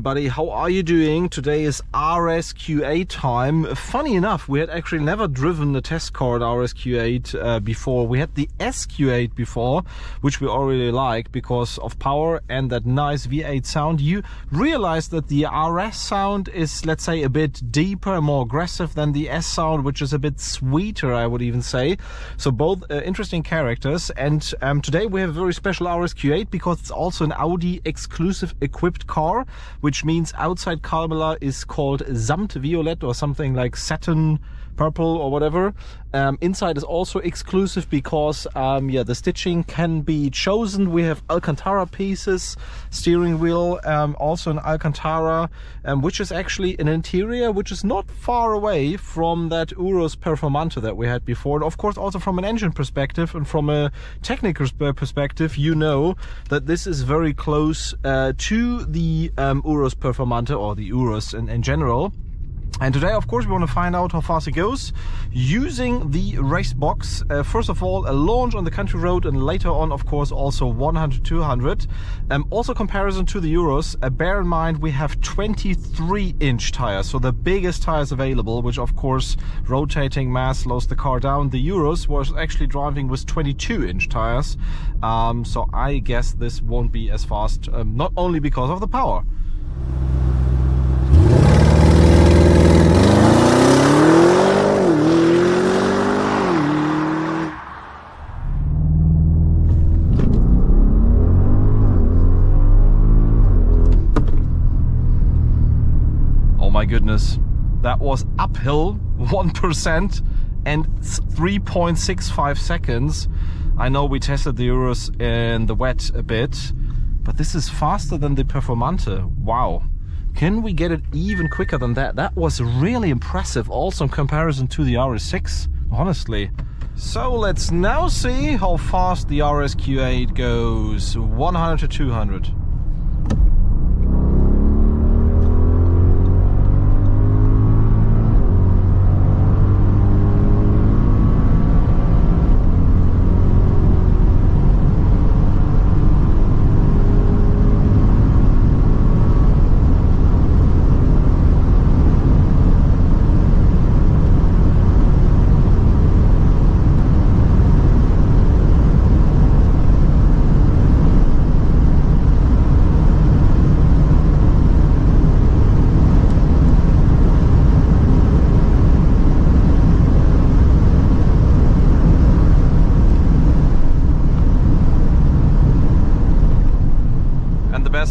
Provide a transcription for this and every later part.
everybody, how are you doing? Today is RSQ8 time. Funny enough, we had actually never driven the test car at RSQ8 before. We had the SQ8 before, which we already like because of power and that nice V8 sound. You realize that the RS sound is, let's say, a bit deeper, more aggressive than the S sound, which is a bit sweeter, I would even say. So both interesting characters. And today we have a very special RSQ8 because it's also an Audi exclusive equipped car, which means outside color is called Samt Violet or something like satin purple or whatever. Inside is also exclusive because the stitching can be chosen. We have Alcantara pieces, steering wheel, also an Alcantara, which is actually an interior which is not far away from that Urus Performante that we had before. And of course also from an engine perspective and from a technical perspective, you know that this is very close to the Urus Performante or the Urus in general. And today, of course, we want to find out how fast it goes using the race box. First of all, a launch on the country road, and later on, of course, also 100-200. Also comparison to the Euros. Bear in mind, we have 23-inch tires, so the biggest tires available, which, of course, rotating mass slows the car down. The Euros was actually driving with 22-inch tires, so I guess this won't be as fast, not only because of the power. My goodness, that was uphill 1% and 3.65 seconds. I know we tested the Urus in the wet a bit, but this is faster than the Performante. Wow. Can we get it even quicker than that? That was really impressive, also in comparison to the RS6, honestly. So let's now see how fast the RSQ8 goes. 100-200.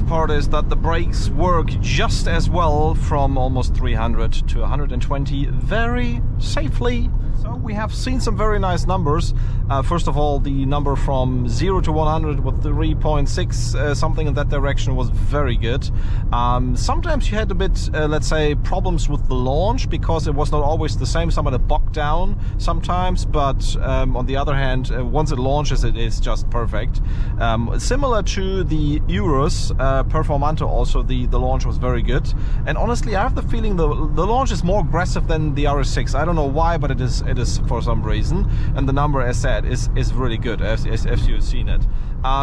Part is that the brakes work just as well from almost 300 to 120 very safely. So we have seen some very nice numbers. First of all, the number from 0 to 100 with 3.6 something in that direction was very good. Sometimes you had a bit, let's say, problems with the launch because it was not always the same. Some of it bogged down sometimes, but on the other hand, once it launches, it is just perfect. Similar to the Urus Performante, also the launch was very good. And honestly, I have the feeling the launch is more aggressive than the RS6. I don't know why, but it is for some reason. And the number, as said, is really good, as you've seen it.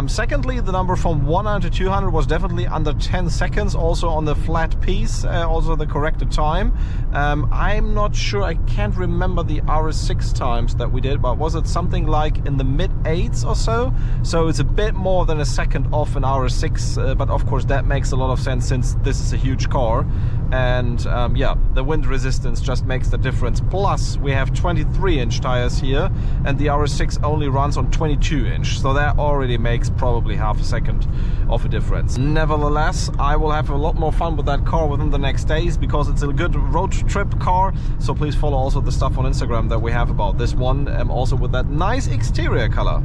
Secondly, the number from 100 to 200 was definitely under 10 seconds, also on the flat piece, also the corrected time. I'm not sure, I can't remember the RS6 times that we did, but was it something like in the mid-8s or so? So it's a bit more than a second off an RS6, but of course that makes a lot of sense since this is a huge car. And yeah, the wind resistance just makes the difference. Plus, we have 23-inch tires here, and the RS6 only runs on 22-inch, so that already makes probably half a second of a difference. Nevertheless, I will have a lot more fun with that car within the next days because it's a good road trip car. So please follow also the stuff on Instagram that we have about this one, and also with that nice exterior color.